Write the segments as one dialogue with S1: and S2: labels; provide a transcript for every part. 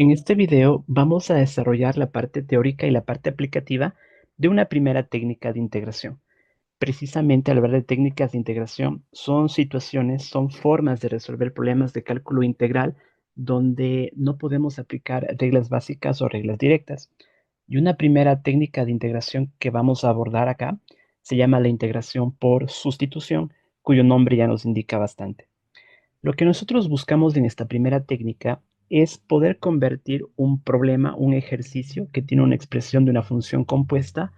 S1: En este video vamos a desarrollar la parte teórica y la parte aplicativa de una primera técnica de integración. Precisamente al hablar de técnicas de integración, son situaciones, son formas de resolver problemas de cálculo integral donde no podemos aplicar reglas básicas o reglas directas. Y una primera técnica de integración que vamos a abordar acá se llama la integración por sustitución, cuyo nombre ya nos indica bastante. Lo que nosotros buscamos en esta primera técnica es poder convertir un problema, un ejercicio que tiene una expresión de una función compuesta,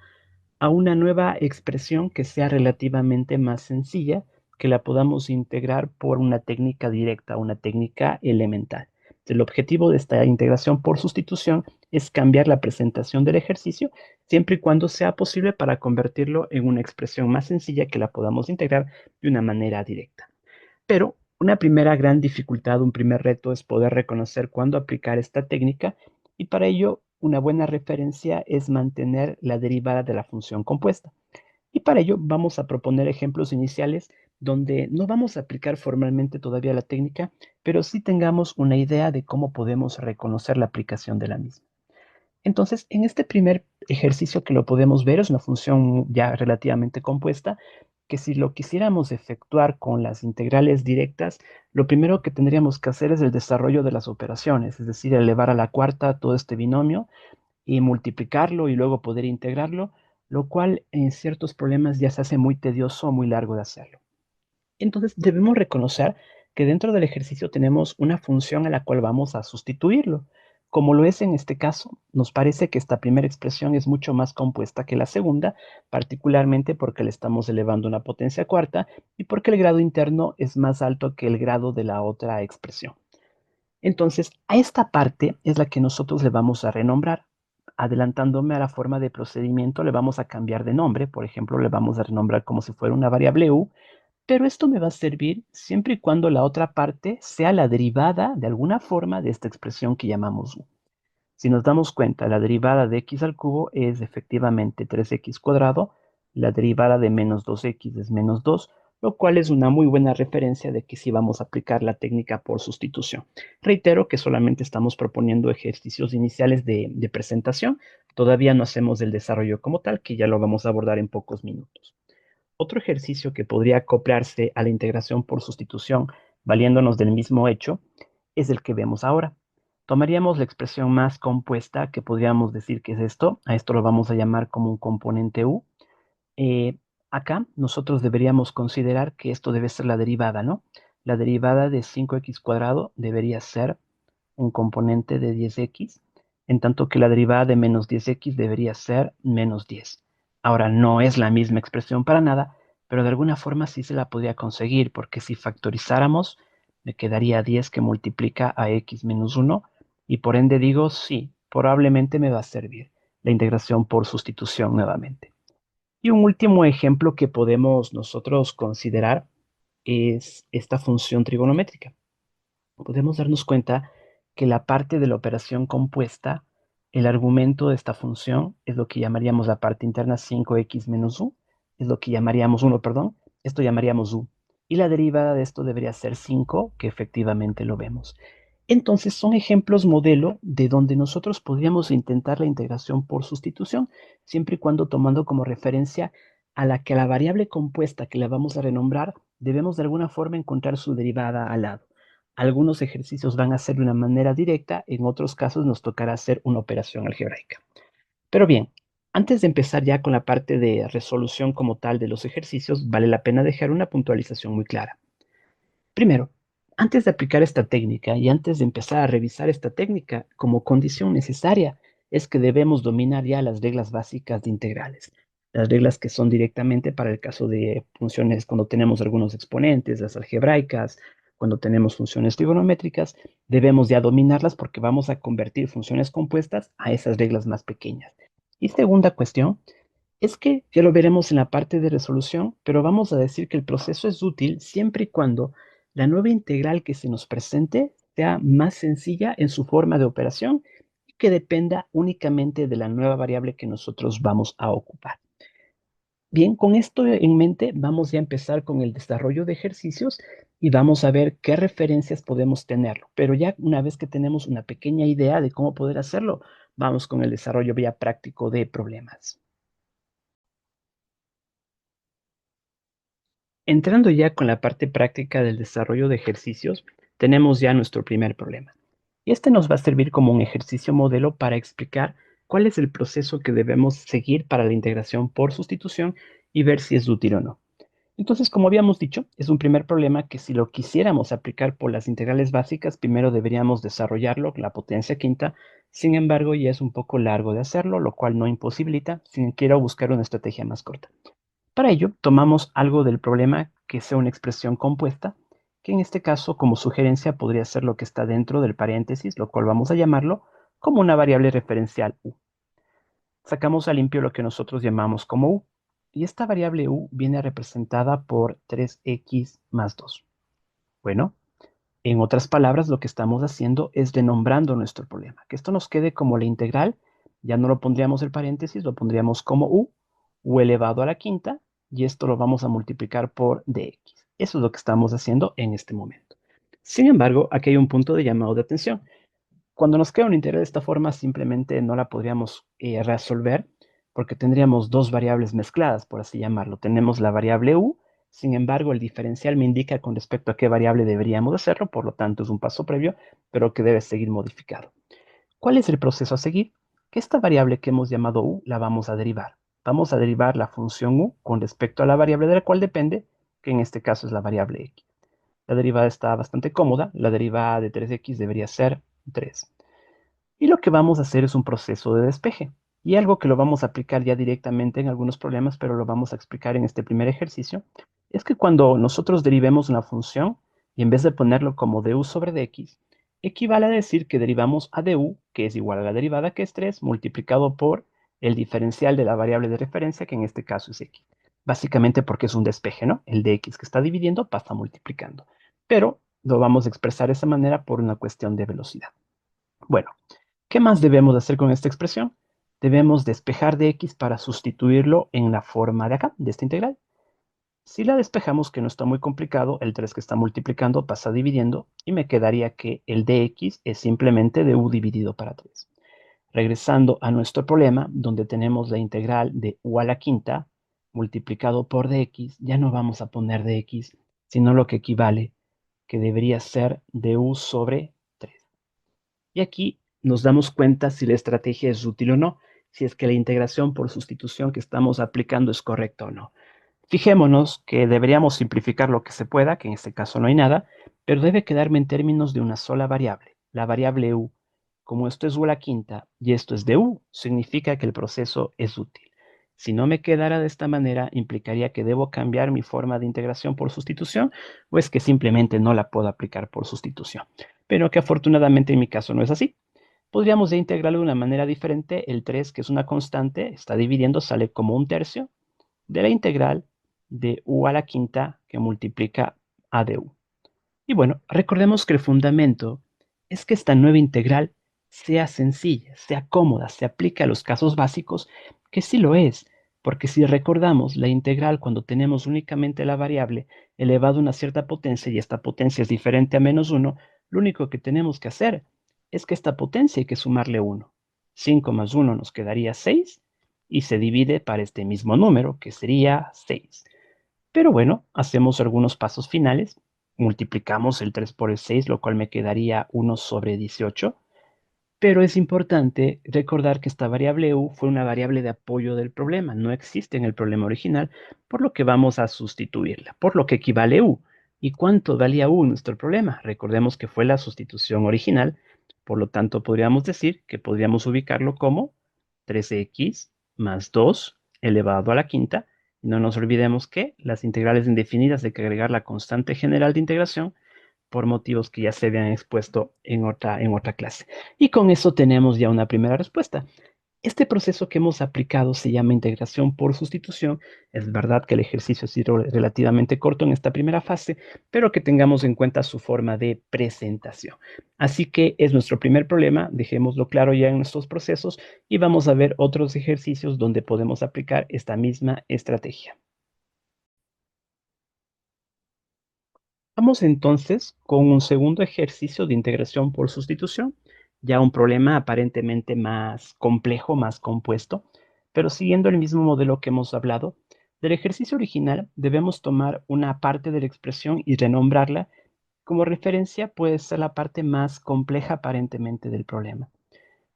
S1: a una nueva expresión que sea relativamente más sencilla, que la podamos integrar por una técnica directa, una técnica elemental. El objetivo de esta integración por sustitución es cambiar la presentación del ejercicio, siempre y cuando sea posible para convertirlo en una expresión más sencilla que la podamos integrar de una manera directa. Pero una primera gran dificultad, un primer reto es poder reconocer cuándo aplicar esta técnica, y para ello una buena referencia es mantener la derivada de la función compuesta. Y para ello vamos a proponer ejemplos iniciales donde no vamos a aplicar formalmente todavía la técnica, pero sí tengamos una idea de cómo podemos reconocer la aplicación de la misma. Entonces, en este primer ejercicio que lo podemos ver, es una función ya relativamente compuesta, que si lo quisiéramos efectuar con las integrales directas, lo primero que tendríamos que hacer es el desarrollo de las operaciones, es decir, elevar a la cuarta todo este binomio y multiplicarlo y luego poder integrarlo, lo cual en ciertos problemas ya se hace muy tedioso o muy largo de hacerlo. Entonces debemos reconocer que dentro del ejercicio tenemos una función a la cual vamos a sustituirlo. Como lo es en este caso, nos parece que esta primera expresión es mucho más compuesta que la segunda, particularmente porque le estamos elevando una potencia cuarta y porque el grado interno es más alto que el grado de la otra expresión. Entonces, a esta parte es la que nosotros le vamos a renombrar. Adelantándome a la forma de procedimiento, le vamos a cambiar de nombre. Por ejemplo, le vamos a renombrar como si fuera una variable u, pero esto me va a servir siempre y cuando la otra parte sea la derivada de alguna forma de esta expresión que llamamos u. Si nos damos cuenta, la derivada de x al cubo es efectivamente 3x cuadrado, la derivada de menos 2x es menos 2, lo cual es una muy buena referencia de que sí vamos a aplicar la técnica por sustitución. Reitero que solamente estamos proponiendo ejercicios iniciales de presentación, todavía no hacemos el desarrollo como tal, que ya lo vamos a abordar en pocos minutos. Otro ejercicio que podría acoplarse a la integración por sustitución, valiéndonos del mismo hecho, es el que vemos ahora. Tomaríamos la expresión más compuesta, que podríamos decir que es esto. A esto lo vamos a llamar como un componente u. Eh, Acá nosotros deberíamos considerar que esto debe ser la derivada, ¿no? La derivada de 5x cuadrado debería ser un componente de 10x, en tanto que la derivada de menos 10x debería ser menos 10. Ahora, no es la misma expresión para nada, pero de alguna forma sí se la podría conseguir, porque si factorizáramos, me quedaría 10 que multiplica a x menos 1, y por ende digo, sí, probablemente me va a servir la integración por sustitución nuevamente. Y un último ejemplo que podemos nosotros considerar es esta función trigonométrica. Podemos darnos cuenta que la parte de la operación compuesta, el argumento de esta función es lo que llamaríamos la parte interna 5x menos u, es lo que llamaríamos 1, perdón, esto llamaríamos u. Y la derivada de esto debería ser 5, que efectivamente lo vemos. Entonces son ejemplos modelo de donde nosotros podríamos intentar la integración por sustitución, siempre y cuando tomando como referencia a la que la variable compuesta que la vamos a renombrar, debemos de alguna forma encontrar su derivada al lado. Algunos ejercicios van a ser de una manera directa, en otros casos nos tocará hacer una operación algebraica. Pero bien, antes de empezar ya con la parte de resolución como tal de los ejercicios, vale la pena dejar una puntualización muy clara. Primero, antes de aplicar esta técnica y antes de empezar a revisar esta técnica, como condición necesaria es que debemos dominar ya las reglas básicas de integrales. Las reglas que son directamente para el caso de funciones cuando tenemos algunos exponentes, las algebraicas, cuando tenemos funciones trigonométricas, debemos ya dominarlas porque vamos a convertir funciones compuestas a esas reglas más pequeñas. Y segunda cuestión es que ya lo veremos en la parte de resolución, pero vamos a decir que el proceso es útil siempre y cuando la nueva integral que se nos presente sea más sencilla en su forma de operación y que dependa únicamente de la nueva variable que nosotros vamos a ocupar. Bien, con esto en mente, vamos ya a empezar con el desarrollo de ejercicios y vamos a ver qué referencias podemos tenerlo. Pero ya una vez que tenemos una pequeña idea de cómo poder hacerlo, vamos con el desarrollo ya práctico de problemas. Entrando ya con la parte práctica del desarrollo de ejercicios, tenemos ya nuestro primer problema. Y este nos va a servir como un ejercicio modelo para explicar cuál es el proceso que debemos seguir para la integración por sustitución y ver si es útil o no. Entonces, como habíamos dicho, es un primer problema que si lo quisiéramos aplicar por las integrales básicas, primero deberíamos desarrollarlo, la potencia quinta. Sin embargo, ya es un poco largo de hacerlo, lo cual no imposibilita si quiero buscar una estrategia más corta. Para ello, tomamos algo del problema que sea una expresión compuesta, que en este caso, como sugerencia, podría ser lo que está dentro del paréntesis, lo cual vamos a llamarlo como una variable referencial u. Sacamos a limpio lo que nosotros llamamos como u, y esta variable u viene representada por 3x más 2. Bueno, en otras palabras, lo que estamos haciendo es renombrando nuestro problema. Que esto nos quede como la integral, ya no lo pondríamos el paréntesis, lo pondríamos como u elevado a la quinta, y esto lo vamos a multiplicar por dx. Eso es lo que estamos haciendo en este momento. Sin embargo, aquí hay un punto de llamado de atención. Cuando nos queda una integral de esta forma, simplemente no la podríamos resolver porque tendríamos dos variables mezcladas, por así llamarlo. Tenemos la variable u, sin embargo, el diferencial me indica con respecto a qué variable deberíamos hacerlo, por lo tanto es un paso previo, pero que debe seguir modificado. ¿Cuál es el proceso a seguir? Que esta variable que hemos llamado u la vamos a derivar. Vamos a derivar la función u con respecto a la variable de la cual depende, que en este caso es la variable x. La derivada está bastante cómoda, la derivada de 3x debería ser 3. Y lo que vamos a hacer es un proceso de despeje. Y algo que lo vamos a aplicar ya directamente en algunos problemas, pero lo vamos a explicar en este primer ejercicio, es que cuando nosotros derivemos una función, y en vez de ponerlo como du sobre dx, equivale a decir que derivamos a du, que es igual a la derivada que es 3, multiplicado por el diferencial de la variable de referencia, que en este caso es x. Básicamente porque es un despeje, ¿no? El de x que está dividiendo pasa multiplicando. Pero lo vamos a expresar de esa manera por una cuestión de velocidad. Bueno, ¿qué más debemos hacer con esta expresión? Debemos despejar de x para sustituirlo en la forma de acá, de esta integral. Si la despejamos, que no está muy complicado, el 3 que está multiplicando pasa dividiendo y me quedaría que el dx es simplemente du dividido para 3. Regresando a nuestro problema, donde tenemos la integral de u a la quinta multiplicado por dx, ya no vamos a poner dx, sino lo que equivale, que debería ser du sobre 3. Y aquí nos damos cuenta si la estrategia es útil o no, si es que la integración por sustitución que estamos aplicando es correcta o no. Fijémonos que deberíamos simplificar lo que se pueda, que en este caso no hay nada, pero debe quedarme en términos de una sola variable, la variable u. Como esto es u a la quinta y esto es de u, significa que el proceso es útil. Si no me quedara de esta manera, implicaría que debo cambiar mi forma de integración por sustitución o es que simplemente no la puedo aplicar por sustitución. Pero que afortunadamente en mi caso no es así. Podríamos ya integrarlo de una manera diferente. El 3, que es una constante, está dividiendo, sale como un tercio de la integral de u a la quinta que multiplica a de u. Y bueno, recordemos que el fundamento es que esta nueva integral sea sencilla, sea cómoda, se aplique a los casos básicos, que sí lo es, porque si recordamos la integral cuando tenemos únicamente la variable elevada a una cierta potencia y esta potencia es diferente a -1, lo único que tenemos que hacer es que esta potencia hay que sumarle 1. 5 más 1 nos quedaría 6 y se divide para este mismo número, que sería 6. Pero bueno, hacemos algunos pasos finales. Multiplicamos el 3 por el 6, lo cual me quedaría 1 sobre 18. Pero es importante recordar que esta variable u fue una variable de apoyo del problema. No existe en el problema original, por lo que vamos a sustituirla, por lo que equivale u. ¿Y cuánto valía u en nuestro problema? Recordemos que fue la sustitución original. Por lo tanto, podríamos decir que podríamos ubicarlo como 3x más 2 elevado a la quinta. Y no nos olvidemos que las integrales indefinidas hay que agregar la constante general de integración por motivos que ya se habían expuesto en otra clase. Y con eso tenemos ya una primera respuesta. Este proceso que hemos aplicado se llama integración por sustitución. Es verdad que el ejercicio ha sido relativamente corto en esta primera fase, pero que tengamos en cuenta su forma de presentación. Así que es nuestro primer problema, dejémoslo claro ya en nuestros procesos y vamos a ver otros ejercicios donde podemos aplicar esta misma estrategia. Vamos entonces con un segundo ejercicio de integración por sustitución, ya un problema aparentemente más complejo, más compuesto, pero siguiendo el mismo modelo que hemos hablado. Del ejercicio original debemos tomar una parte de la expresión y renombrarla. Como referencia puede ser la parte más compleja aparentemente del problema.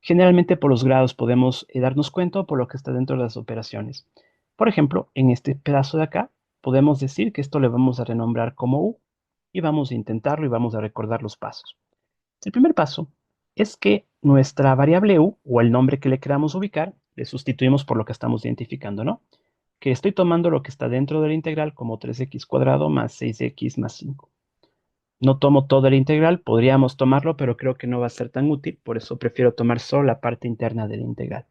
S1: Generalmente por los grados podemos darnos cuenta por lo que está dentro de las operaciones. Por ejemplo, en este pedazo de acá, podemos decir que esto le vamos a renombrar como U y vamos a intentarlo y vamos a recordar los pasos. El primer paso es que nuestra variable U o el nombre que le queramos ubicar, le sustituimos por lo que estamos identificando, ¿no? Que estoy tomando lo que está dentro de la integral como 3x cuadrado más 6x más 5. No tomo toda la integral, podríamos tomarlo, pero creo que no va a ser tan útil, por eso prefiero tomar solo la parte interna de la integral.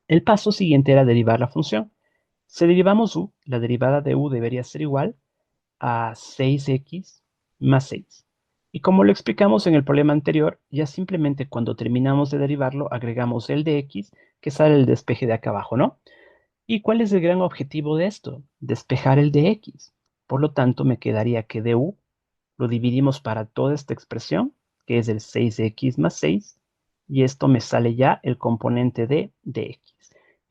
S1: El paso siguiente era derivar la función. Si derivamos u, la derivada de u debería ser igual a 6x más 6. Y como lo explicamos en el problema anterior, ya simplemente cuando terminamos de derivarlo, agregamos el de x, que sale el despeje de acá abajo, ¿no? ¿Y cuál es el gran objetivo de esto? Despejar el de x. Por lo tanto, me quedaría que de u lo dividimos para toda esta expresión, que es el 6x más 6, y esto me sale ya el componente de x.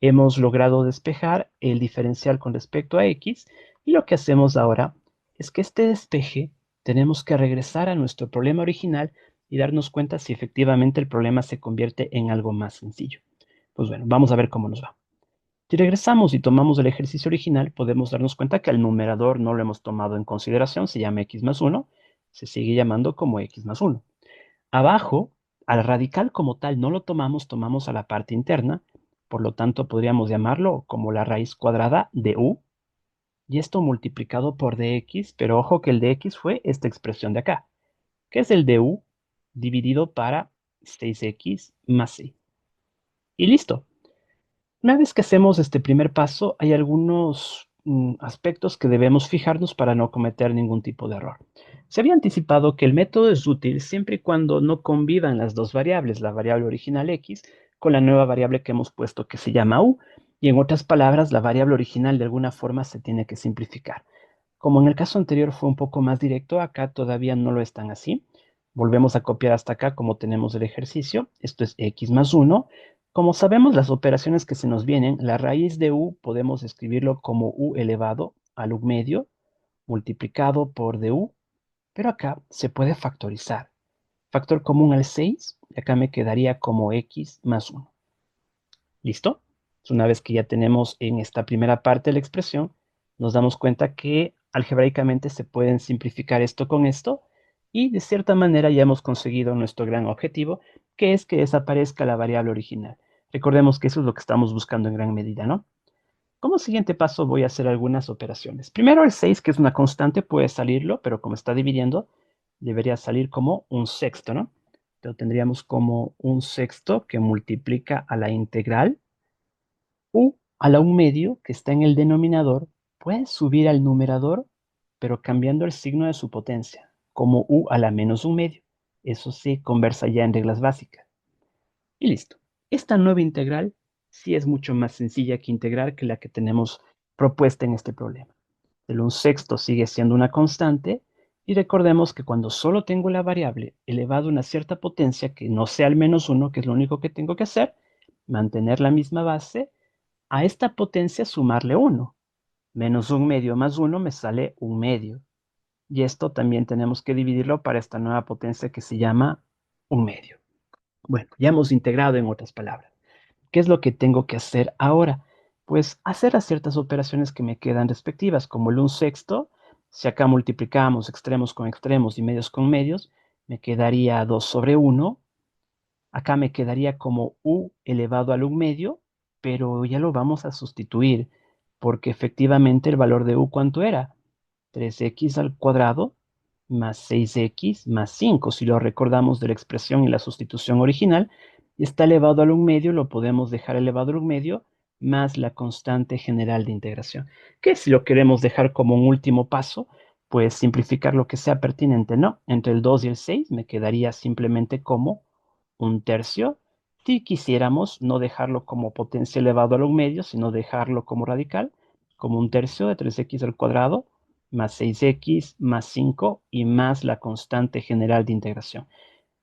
S1: Hemos logrado despejar el diferencial con respecto a x, y lo que hacemos ahora es que este despeje tenemos que regresar a nuestro problema original y darnos cuenta si efectivamente el problema se convierte en algo más sencillo. Pues bueno, vamos a ver cómo nos va. Si regresamos y tomamos el ejercicio original, podemos darnos cuenta que al numerador no lo hemos tomado en consideración, se llama x más 1, se sigue llamando como x más 1. Abajo, al radical como tal no lo tomamos, tomamos a la parte interna, por lo tanto podríamos llamarlo como la raíz cuadrada de u, y esto multiplicado por dx, pero ojo que el dx fue esta expresión de acá, que es el du dividido para 6x más 6. Y listo. Una vez que hacemos este primer paso, hay algunos aspectos que debemos fijarnos para no cometer ningún tipo de error. Se había anticipado que el método es útil siempre y cuando no convivan las dos variables, la variable original x con la nueva variable que hemos puesto que se llama u, y en otras palabras, la variable original de alguna forma se tiene que simplificar. Como en el caso anterior fue un poco más directo, acá todavía no lo es tan así. Volvemos a copiar hasta acá como tenemos el ejercicio. Esto es x más 1. Como sabemos las operaciones que se nos vienen, la raíz de u podemos escribirlo como u elevado al u medio multiplicado por du, pero acá se puede factorizar. Factor común al 6, y acá me quedaría como x más 1. ¿Listo? Una vez que ya tenemos en esta primera parte de la expresión, nos damos cuenta que algebraicamente se pueden simplificar esto con esto y de cierta manera ya hemos conseguido nuestro gran objetivo, que es que desaparezca la variable original. Recordemos que eso es lo que estamos buscando en gran medida, ¿no? Como siguiente paso voy a hacer algunas operaciones. Primero el 6, que es una constante, puede salirlo, pero como está dividiendo, debería salir como un sexto, ¿no? Entonces tendríamos como un sexto que multiplica a la integral u a la un medio que está en el denominador puede subir al numerador, pero cambiando el signo de su potencia, como u a la menos un medio. Eso se conversa ya en reglas básicas. Y listo. Esta nueva integral sí es mucho más sencilla que integrar que la que tenemos propuesta en este problema. El un sexto sigue siendo una constante y recordemos que cuando solo tengo la variable elevada a una cierta potencia que no sea al menos uno, que es lo único que tengo que hacer, mantener la misma base, a esta potencia sumarle 1. Menos un medio más 1 me sale un medio. Y esto también tenemos que dividirlo para esta nueva potencia que se llama un medio. Bueno, ya hemos integrado en otras palabras. ¿Qué es lo que tengo que hacer ahora? Pues hacer las ciertas operaciones que me quedan respectivas, como el un sexto. Si acá multiplicamos extremos con extremos y medios con medios, me quedaría 2 sobre 1. Acá me quedaría como u elevado al un medio, pero ya lo vamos a sustituir, porque efectivamente el valor de u, ¿cuánto era? 3x al cuadrado más 6x más 5. Si lo recordamos de la expresión y la sustitución original, está elevado al un medio, lo podemos dejar elevado al un medio, más la constante general de integración. Que si lo queremos dejar como un último paso, pues simplificar lo que sea pertinente, ¿no? Entre el 2 y el 6 me quedaría simplemente como un tercio. Si quisiéramos no dejarlo como potencia elevado a un medio, sino dejarlo como radical, como un tercio de 3x al cuadrado más 6x más 5 y más la constante general de integración.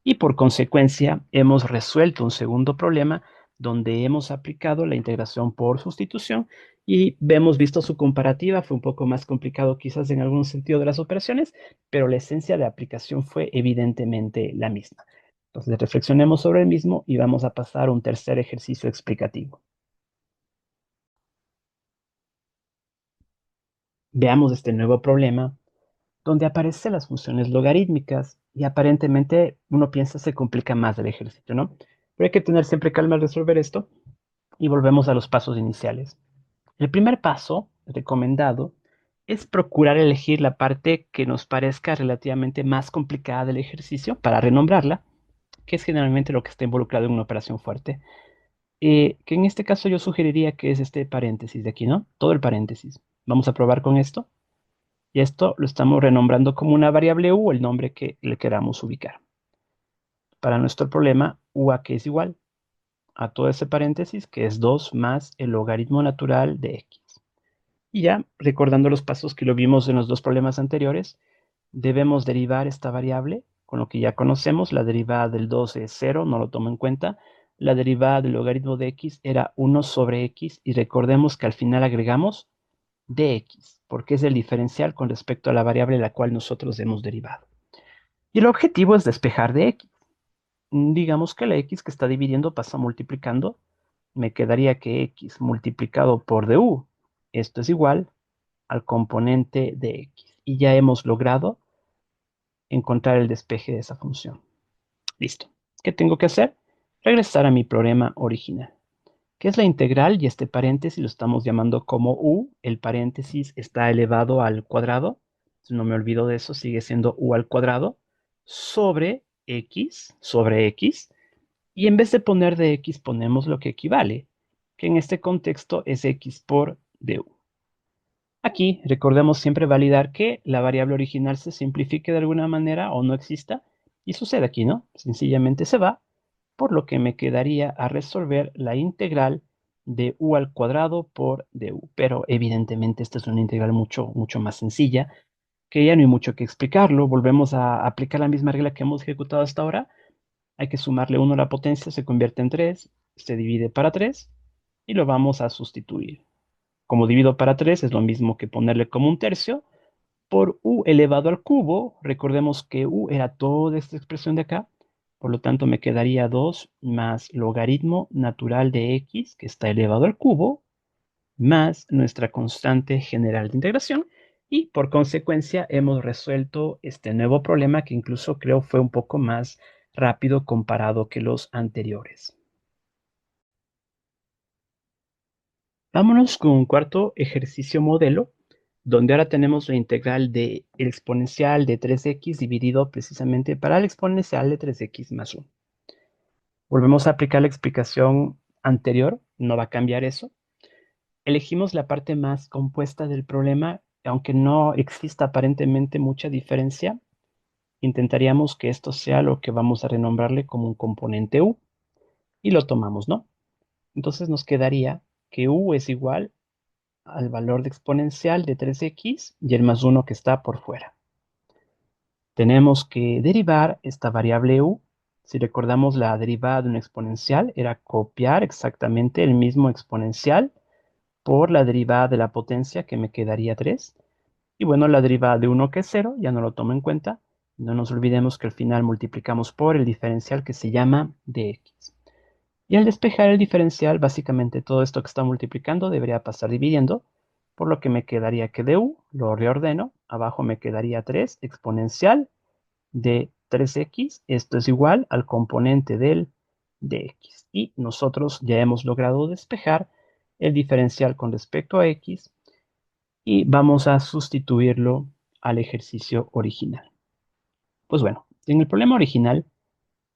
S1: Y por consecuencia hemos resuelto un segundo problema donde hemos aplicado la integración por sustitución y hemos visto su comparativa. Fue un poco más complicado quizás en algún sentido de las operaciones, pero la esencia de aplicación fue evidentemente la misma. Entonces reflexionemos sobre el mismo y vamos a pasar a un tercer ejercicio explicativo. Veamos este nuevo problema donde aparecen las funciones logarítmicas y aparentemente uno piensa se complica más el ejercicio, ¿no? Pero hay que tener siempre calma al resolver esto y volvemos a los pasos iniciales. El primer paso recomendado es procurar elegir la parte que nos parezca relativamente más complicada del ejercicio para renombrarla, que es generalmente lo que está involucrado en una operación fuerte. Que en este caso yo sugeriría que es este paréntesis de aquí, ¿no? Todo el paréntesis. Vamos a probar con esto. Y esto lo estamos renombrando como una variable u, el nombre que le queramos ubicar. Para nuestro problema, UA que es igual a todo ese paréntesis, que es 2 más el logaritmo natural de x. Y ya, recordando los pasos que lo vimos en los dos problemas anteriores, debemos derivar esta variable con lo que ya conocemos. La derivada del 2 es 0, no lo tomo en cuenta. La derivada del logaritmo de x era 1 sobre x y recordemos que al final agregamos dx, porque es el diferencial con respecto a la variable la cual nosotros hemos derivado. Y el objetivo es despejar de x. Digamos que la x que está dividiendo pasa multiplicando. Me quedaría que x multiplicado por du, esto es igual al componente de x. Y ya hemos logrado encontrar el despeje de esa función. Listo. ¿Qué tengo que hacer? Regresar a mi problema original, que es la integral, y este paréntesis lo estamos llamando como u. El paréntesis está elevado al cuadrado. No me olvido de eso, sigue siendo u al cuadrado sobre x, y en vez de poner de x ponemos lo que equivale, que en este contexto es x por du. Aquí recordemos siempre validar que la variable original se simplifique de alguna manera o no exista, y sucede aquí, ¿no? Sencillamente se va, por lo que me quedaría a resolver la integral de u al cuadrado por du. Pero evidentemente esta es una integral mucho más sencilla, que ya no hay mucho que explicarlo. Volvemos a aplicar la misma regla que hemos ejecutado hasta ahora. Hay que sumarle 1 a la potencia, se convierte en 3, se divide para 3 y lo vamos a sustituir. Como divido para 3 es lo mismo que ponerle como un tercio por u elevado al cubo. Recordemos que u era toda esta expresión de acá. Por lo tanto, me quedaría 2 más logaritmo natural de x, que está elevado al cubo, más nuestra constante general de integración. Y por consecuencia, hemos resuelto este nuevo problema que incluso creo fue un poco más rápido comparado que los anteriores. Vámonos con un cuarto ejercicio modelo, donde ahora tenemos la integral de el exponencial de 3x dividido precisamente para el exponencial de 3x más 1. Volvemos a aplicar la explicación anterior, no va a cambiar eso. Elegimos la parte más compuesta del problema, aunque no exista aparentemente mucha diferencia. Intentaríamos que esto sea lo que vamos a renombrarle como un componente u, y lo tomamos, ¿no? Entonces nos quedaría que u es igual al valor de exponencial de 3x y el más 1 que está por fuera. Tenemos que derivar esta variable u. Si recordamos, la derivada de un exponencial era copiar exactamente el mismo exponencial por la derivada de la potencia, que me quedaría 3. Y bueno, la derivada de 1, que es 0, ya no lo tomo en cuenta. No nos olvidemos que al final multiplicamos por el diferencial que se llama dx. Y al despejar el diferencial, básicamente todo esto que está multiplicando debería pasar dividiendo, por lo que me quedaría que du, lo reordeno, abajo me quedaría 3 exponencial de 3x, esto es igual al componente del dx. Y nosotros ya hemos logrado despejar el diferencial con respecto a x y vamos a sustituirlo al ejercicio original. Pues bueno, en el problema original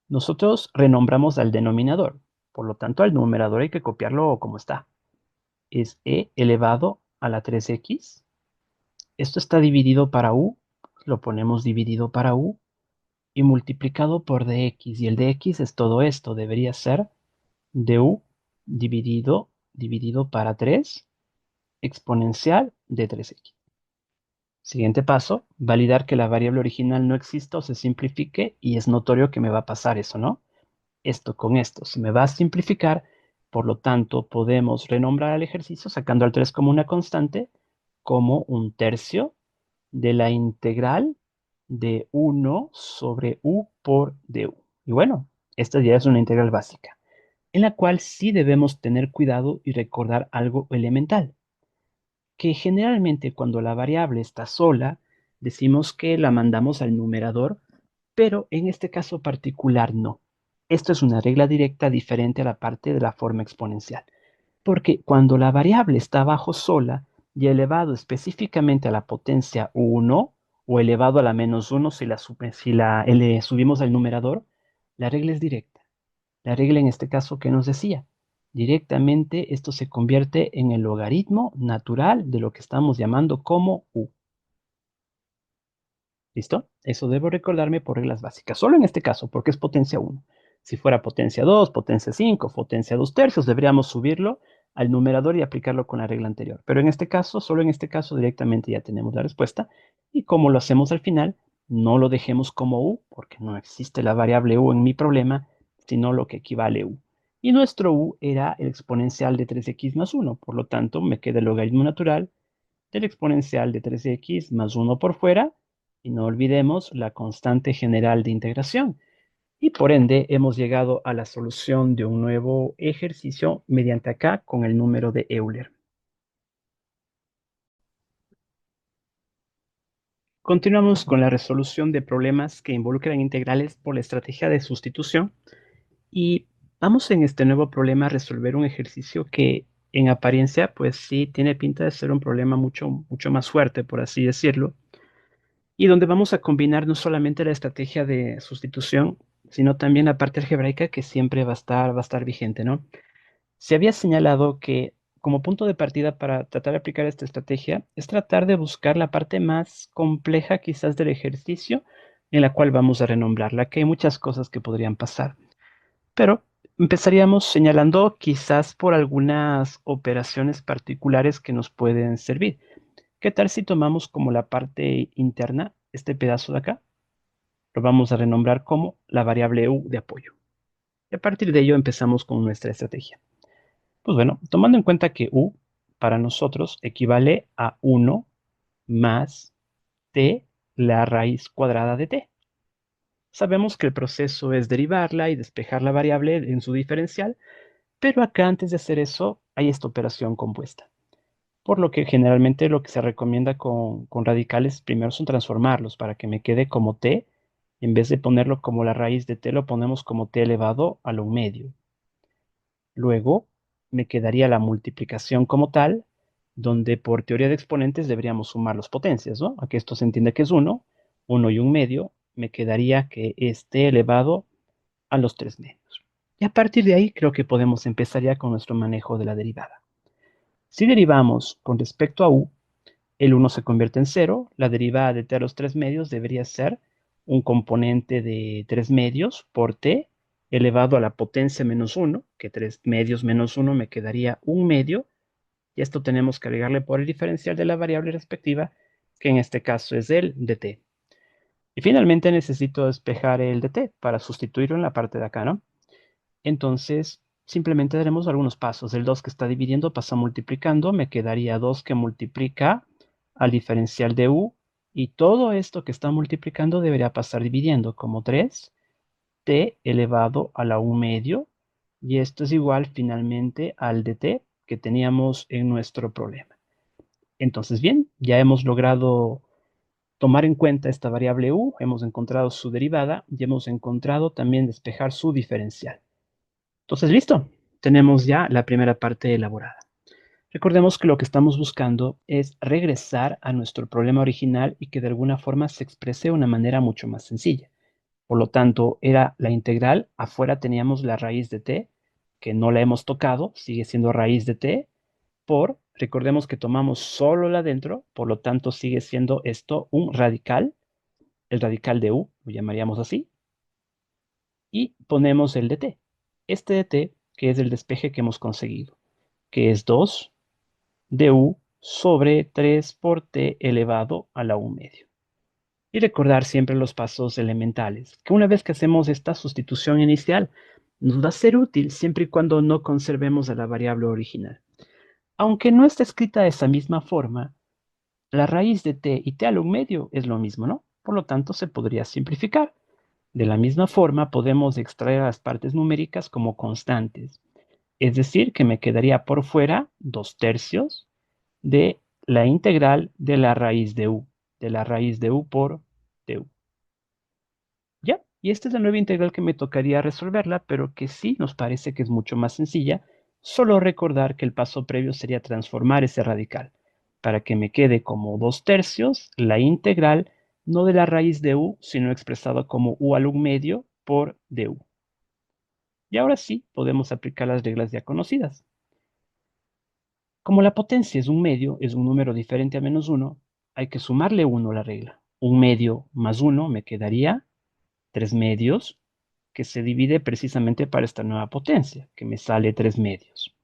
S1: nosotros renombramos al denominador, por lo tanto al numerador hay que copiarlo como está. Es e elevado a la 3x. Esto está dividido para u, lo ponemos dividido para u y multiplicado por dx. Y el dx es todo esto, debería ser du dividido para 3 exponencial de 3x. Siguiente paso, validar que la variable original no exista o se simplifique y es notorio que me va a pasar eso, ¿no? Esto con esto se me va a simplificar, por lo tanto podemos renombrar al ejercicio sacando al 3 como una constante, como un tercio de la integral de 1 sobre u por du. Y bueno, esta ya es una integral básica, en la cual sí debemos tener cuidado y recordar algo elemental, que generalmente cuando la variable está sola, decimos que la mandamos al numerador, pero en este caso particular no. Esto es una regla directa diferente a la parte de la forma exponencial, porque cuando la variable está abajo sola y elevado específicamente a la potencia 1 o elevado a la menos 1 si le subimos al numerador, la regla es directa. La regla en este caso, ¿qué nos decía? Directamente esto se convierte en el logaritmo natural de lo que estamos llamando como u. ¿Listo? Eso debo recordarme por reglas básicas. Solo en este caso, porque es potencia 1. Si fuera potencia 2, potencia 5, potencia 2 tercios, deberíamos subirlo al numerador y aplicarlo con la regla anterior. Pero en este caso, solo en este caso, directamente ya tenemos la respuesta. Y como lo hacemos al final, no lo dejemos como u, porque no existe la variable u en mi problema, sino lo que equivale a u. Y nuestro u era el exponencial de 3x más 1. Por lo tanto, me queda el logaritmo natural del exponencial de 3x más 1 por fuera, y no olvidemos la constante general de integración. Y por ende hemos llegado a la solución de un nuevo ejercicio mediante acá con el número de Euler. Continuamos con la resolución de problemas que involucran integrales por la estrategia de sustitución y vamos en este nuevo problema a resolver un ejercicio que en apariencia pues sí tiene pinta de ser un problema mucho más fuerte, por así decirlo, y donde vamos a combinar no solamente la estrategia de sustitución, sino también la parte algebraica que siempre va a estar vigente, ¿no? Se había señalado que como punto de partida para tratar de aplicar esta estrategia es tratar de buscar la parte más compleja quizás del ejercicio en la cual vamos a renombrarla, que hay muchas cosas que podrían pasar. Pero empezaríamos señalando quizás por algunas operaciones particulares que nos pueden servir. ¿Qué tal si tomamos como la parte interna este pedazo de acá? Lo vamos a renombrar como la variable u de apoyo. Y a partir de ello empezamos con nuestra estrategia. Pues bueno, tomando en cuenta que u para nosotros equivale a 1 más t la raíz cuadrada de t. Sabemos que el proceso es derivarla y despejar la variable en su diferencial, pero acá antes de hacer eso hay esta operación compuesta. Por lo que generalmente lo que se recomienda con radicales primero son transformarlos para que me quede como t. En vez de ponerlo como la raíz de t, lo ponemos como t elevado a lo medio. Luego me quedaría la multiplicación como tal, donde por teoría de exponentes deberíamos sumar las potencias, ¿no? Aquí esto se entiende que es 1, 1 y un medio, me quedaría que esté elevado a los 3 medios. Y a partir de ahí creo que podemos empezar ya con nuestro manejo de la derivada. Si derivamos con respecto a u, el 1 se convierte en 0, la derivada de t a los 3 medios debería ser un componente de 3 medios por t elevado a la potencia menos 1, que 3 medios menos 1 me quedaría un medio, y esto tenemos que agregarle por el diferencial de la variable respectiva, que en este caso es el dt. Y finalmente necesito despejar el dt para sustituirlo en la parte de acá, ¿no? Entonces, simplemente daremos algunos pasos. El 2 que está dividiendo pasa multiplicando, me quedaría 2 que multiplica al diferencial de u, y todo esto que está multiplicando debería pasar dividiendo como 3 t elevado a la u medio, y esto es igual finalmente al de t que teníamos en nuestro problema. Entonces, bien, ya hemos logrado tomar en cuenta esta variable u, hemos encontrado su derivada y hemos encontrado también despejar su diferencial. Entonces, listo, tenemos ya la primera parte elaborada. Recordemos que lo que estamos buscando es regresar a nuestro problema original y que de alguna forma se exprese de una manera mucho más sencilla. Por lo tanto, era la integral, afuera teníamos la raíz de t, que no la hemos tocado, sigue siendo raíz de t, recordemos que tomamos solo la dentro, por lo tanto sigue siendo esto un radical, el radical de u, lo llamaríamos así, y ponemos el de t. Este de t, que es el despeje que hemos conseguido, que es 2 du sobre 3 por t elevado a la u medio. Y recordar siempre los pasos elementales, que una vez que hacemos esta sustitución inicial, nos va a ser útil siempre y cuando no conservemos a la variable original. Aunque no está escrita de esa misma forma, la raíz de t y t a la u medio es lo mismo, ¿no? Por lo tanto, se podría simplificar. De la misma forma, podemos extraer las partes numéricas como constantes. Es decir, que me quedaría por fuera 2/3 de la integral de la raíz de u por du. ¿Ya? Y esta es la nueva integral que me tocaría resolverla, pero que sí nos parece que es mucho más sencilla. Solo recordar que el paso previo sería transformar ese radical, para que me quede como 2/3 la integral, no de la raíz de u, sino expresado como u al u medio por du. Y ahora sí, podemos aplicar las reglas ya conocidas. Como la potencia es un medio, es un número diferente a -1, hay que sumarle 1 a la regla. Un medio más 1 me quedaría 3 medios, que se divide precisamente para esta nueva potencia, que me sale 3 medios.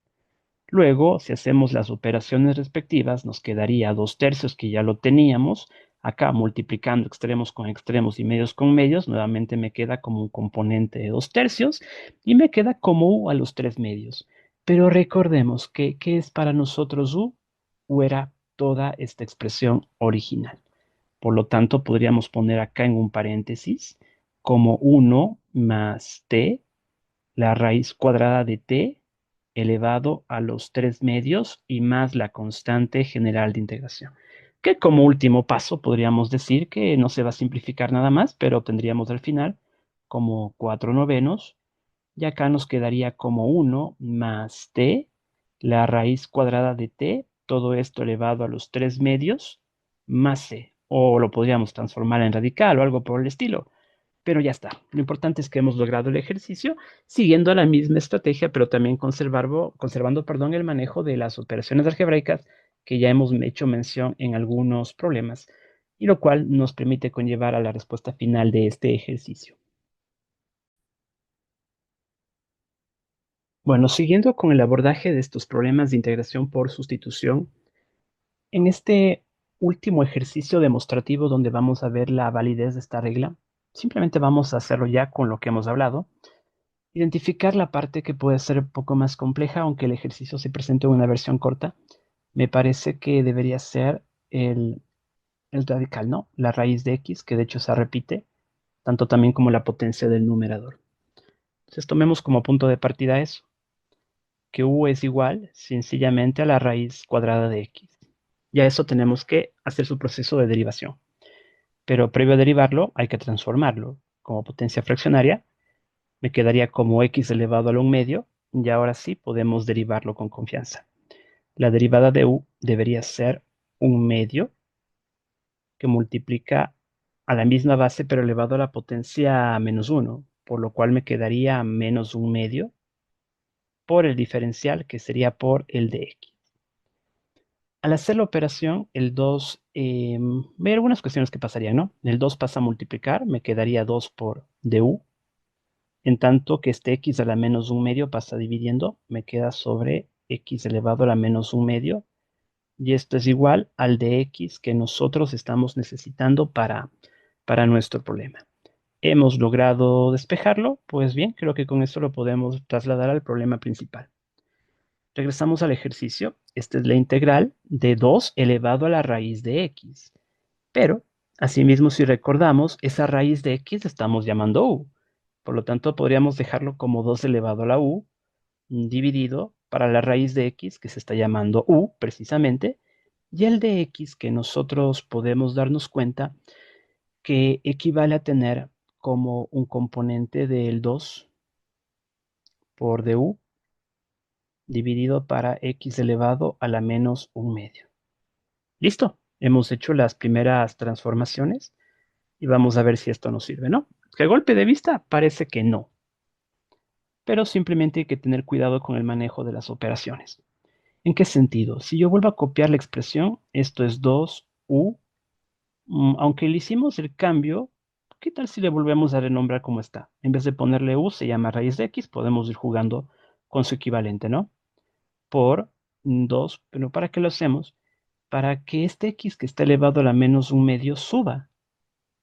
S1: Luego, si hacemos las operaciones respectivas, nos quedaría 2/3, que ya lo teníamos. Acá, multiplicando extremos con extremos y medios con medios, nuevamente me queda como un componente de 2/3 y me queda como u a los 3 medios. Pero recordemos que, ¿qué es para nosotros u? U era toda esta expresión original. Por lo tanto, podríamos poner acá en un paréntesis como 1 más t, la raíz cuadrada de t elevado a los 3 medios y más la constante general de integración. Que como último paso podríamos decir que no se va a simplificar nada más, pero obtendríamos al final como 4/9, y acá nos quedaría como 1 más t, la raíz cuadrada de t, todo esto elevado a los 3 medios, más c. O lo podríamos transformar en radical o algo por el estilo. Pero ya está. Lo importante es que hemos logrado el ejercicio siguiendo la misma estrategia, pero también conservando, perdón, el manejo de las operaciones algebraicas que ya hemos hecho mención en algunos problemas, y lo cual nos permite conllevar a la respuesta final de este ejercicio. Bueno, siguiendo con el abordaje de estos problemas de integración por sustitución, en este último ejercicio demostrativo donde vamos a ver la validez de esta regla, simplemente vamos a hacerlo ya con lo que hemos hablado. Identificar la parte que puede ser un poco más compleja, aunque el ejercicio se presente en una versión corta, me parece que debería ser el radical, ¿no? La raíz de x, que de hecho se repite, tanto también como la potencia del numerador. Entonces tomemos como punto de partida eso, que u es igual sencillamente a la raíz cuadrada de x. Y a eso tenemos que hacer su proceso de derivación. Pero previo a derivarlo, hay que transformarlo como potencia fraccionaria. Me quedaría como x elevado a la 1 medio, y ahora sí podemos derivarlo con confianza. La derivada de u debería ser 1 medio, que multiplica a la misma base, pero elevado a la potencia -1, por lo cual me quedaría menos 1 medio por el diferencial, que sería por el de x. Al hacer la operación, el 2, hay algunas cuestiones que pasarían, ¿no? El 2 pasa a multiplicar, me quedaría 2 por du, en tanto que este x a la menos 1 medio pasa dividiendo, me queda sobre x elevado a la menos 1 medio, y esto es igual al de x que nosotros estamos necesitando para nuestro problema. ¿Hemos logrado despejarlo? Pues bien, creo que con esto lo podemos trasladar al problema principal. Regresamos al ejercicio. Esta es la integral de 2 elevado a la raíz de x. Pero, asimismo, si recordamos, esa raíz de x estamos llamando u. Por lo tanto, podríamos dejarlo como 2 elevado a la u, dividido para la raíz de x, que se está llamando u, precisamente, y el de x, que nosotros podemos darnos cuenta que equivale a tener como un componente del 2 por du, dividido para x elevado a la menos 1 medio. Listo, hemos hecho las primeras transformaciones y vamos a ver si esto nos sirve, ¿no? Que a golpe de vista parece que no, pero simplemente hay que tener cuidado con el manejo de las operaciones. ¿En qué sentido? Si yo vuelvo a copiar la expresión, esto es 2u, aunque le hicimos el cambio, ¿qué tal si le volvemos a renombrar como está? En vez de ponerle u, se llama raíz de x, podemos ir jugando con su equivalente, ¿no? Por 2, pero ¿para qué lo hacemos? para que este x que está elevado a la menos un medio suba.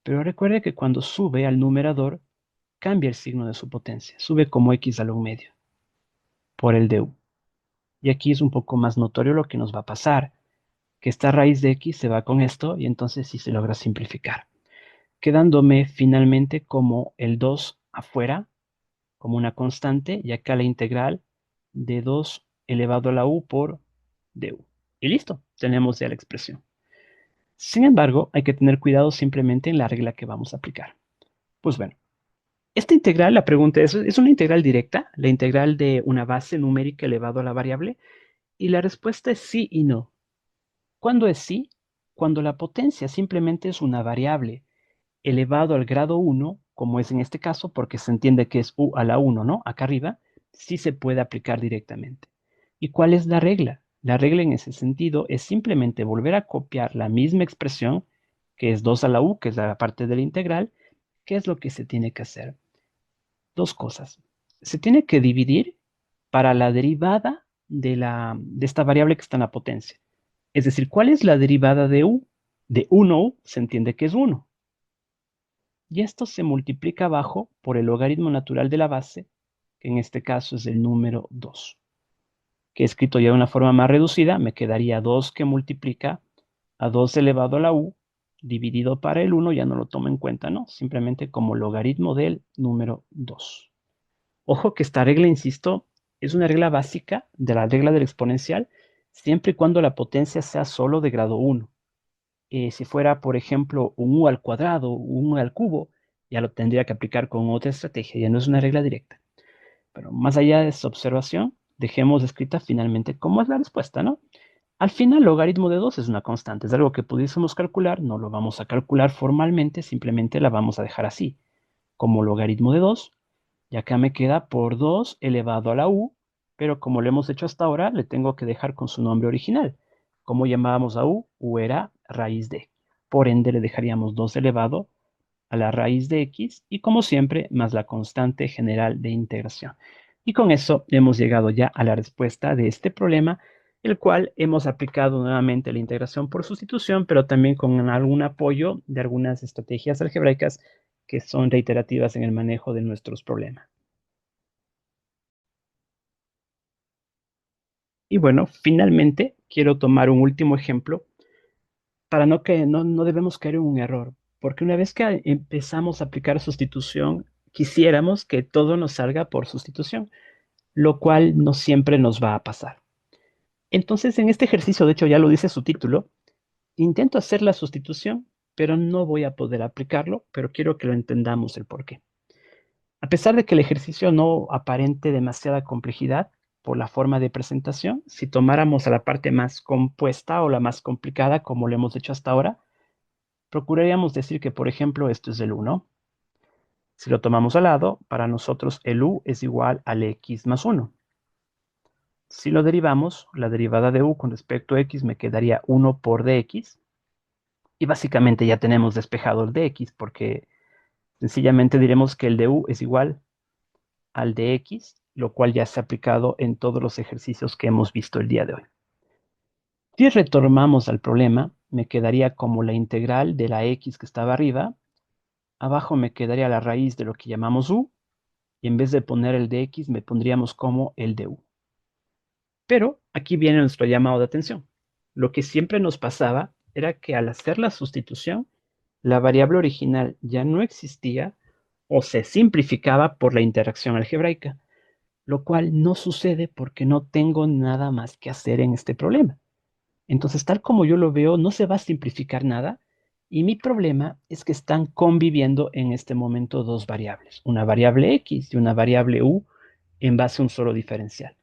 S1: Pero recuerde que cuando sube al numerador, cambia el signo de su potencia. Sube como x a la un medio por el du. Y aquí es un poco más notorio lo que nos va a pasar, que esta raíz de x se va con esto y entonces sí se logra simplificar, quedándome finalmente como el 2 afuera, como una constante, y acá la integral de 2 elevado a la u por du. Y listo, tenemos ya la expresión. Sin embargo, hay que tener cuidado simplemente en la regla que vamos a aplicar. Pues bueno, esta integral, la pregunta es una integral directa, la integral de una base numérica elevado a la variable, y la respuesta es sí y no. ¿Cuándo es sí? Cuando la potencia simplemente es una variable elevado al grado 1, como es en este caso, porque se entiende que es u a la 1, ¿no? Acá arriba, sí se puede aplicar directamente. ¿Y cuál es la regla? La regla en ese sentido es simplemente volver a copiar la misma expresión, que es 2 a la u, que es la parte de la integral. ¿Qué es lo que se tiene que hacer? Dos cosas. Se tiene que dividir para la derivada de esta variable que está en la potencia. Es decir, ¿cuál es la derivada de u? De 1u se entiende que es 1. Y esto se multiplica abajo por el logaritmo natural de la base, que en este caso es el número 2. Que escrito ya de una forma más reducida, me quedaría 2 que multiplica a 2 elevado a la u, dividido para el 1, ya no lo tomo en cuenta, ¿no? Simplemente como logaritmo del número 2. Ojo que esta regla, insisto, es una regla básica de la regla del exponencial, siempre y cuando la potencia sea solo de grado 1. Si fuera, por ejemplo, un u al cuadrado, un u al cubo, ya lo tendría que aplicar con otra estrategia, ya no es una regla directa. Pero más allá de esta observación, dejemos escrita finalmente cómo es la respuesta, ¿no? Al final, logaritmo de 2 es una constante, es algo que pudiésemos calcular, no lo vamos a calcular formalmente, simplemente la vamos a dejar así, como logaritmo de 2, y acá me queda por 2 elevado a la u, pero como lo hemos hecho hasta ahora, le tengo que dejar con su nombre original. ¿Cómo llamábamos a u? U era raíz de. Por ende, le dejaríamos 2 elevado a la raíz de x y, como siempre, más la constante general de integración. Y con eso hemos llegado ya a la respuesta de este problema, el cual hemos aplicado nuevamente la integración por sustitución, pero también con algún apoyo de algunas estrategias algebraicas que son reiterativas en el manejo de nuestros problemas. Y bueno, finalmente quiero tomar un último ejemplo para no debemos caer en un error, porque una vez que empezamos a aplicar sustitución, quisiéramos que todo nos salga por sustitución, lo cual no siempre nos va a pasar. Entonces, en este ejercicio, de hecho ya lo dice su título, intento hacer la sustitución, pero no voy a poder aplicarlo, pero quiero que lo entendamos el por qué. A pesar de que el ejercicio no aparente demasiada complejidad por la forma de presentación, si tomáramos a la parte más compuesta o la más complicada, como lo hemos hecho hasta ahora, procuraríamos decir que, por ejemplo, esto es el 1. Si lo tomamos al lado, para nosotros el u es igual al x más 1. Si lo derivamos, la derivada de u con respecto a x me quedaría 1 por dx. Y básicamente ya tenemos despejado el dx, porque sencillamente diremos que el de u es igual al de x, lo cual ya se ha aplicado en todos los ejercicios que hemos visto el día de hoy. Si retornamos al problema, me quedaría como la integral de la x que estaba arriba. Abajo me quedaría la raíz de lo que llamamos u, y en vez de poner el de x, me pondríamos como el de u. Pero aquí viene nuestro llamado de atención. Lo que siempre nos pasaba era que al hacer la sustitución, la variable original ya no existía o se simplificaba por la interacción algebraica, lo cual no sucede porque no tengo nada más que hacer en este problema. Entonces, tal como yo lo veo, no se va a simplificar nada y mi problema es que están conviviendo en este momento dos variables, una variable x y una variable u en base a un solo diferencial.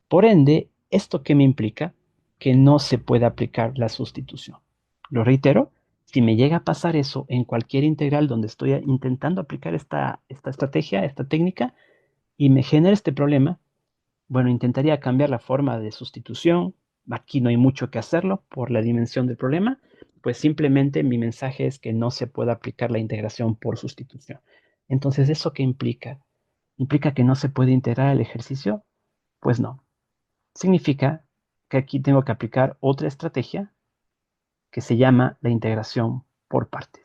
S1: Por ende, ¿esto qué me implica? Que no se puede aplicar la sustitución. Lo reitero, si me llega a pasar eso en cualquier integral donde estoy intentando aplicar esta estrategia, esta técnica, y me genera este problema, bueno, intentaría cambiar la forma de sustitución. Aquí no hay mucho que hacerlo por la dimensión del problema, pues simplemente mi mensaje es que no se puede aplicar la integración por sustitución. Entonces, ¿eso qué implica? ¿Implica que no se puede integrar el ejercicio? Pues no. Significa que aquí tengo que aplicar otra estrategia que se llama la integración por partes,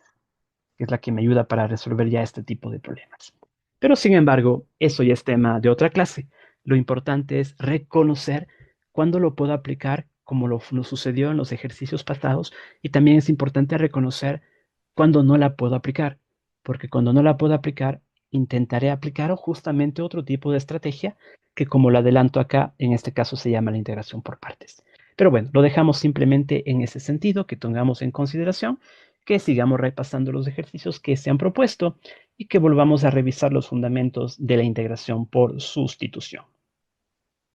S1: que es la que me ayuda para resolver ya este tipo de problemas. Pero sin embargo, eso ya es tema de otra clase. Lo importante es reconocer cuándo lo puedo aplicar, como nos sucedió en los ejercicios pasados, y también es importante reconocer cuándo no la puedo aplicar, porque cuando no la puedo aplicar, intentaré aplicar justamente otro tipo de estrategia que, como lo adelanto acá, en este caso se llama la integración por partes. Pero bueno, lo dejamos simplemente en ese sentido, que tengamos en consideración que sigamos repasando los ejercicios que se han propuesto y que volvamos a revisar los fundamentos de la integración por sustitución.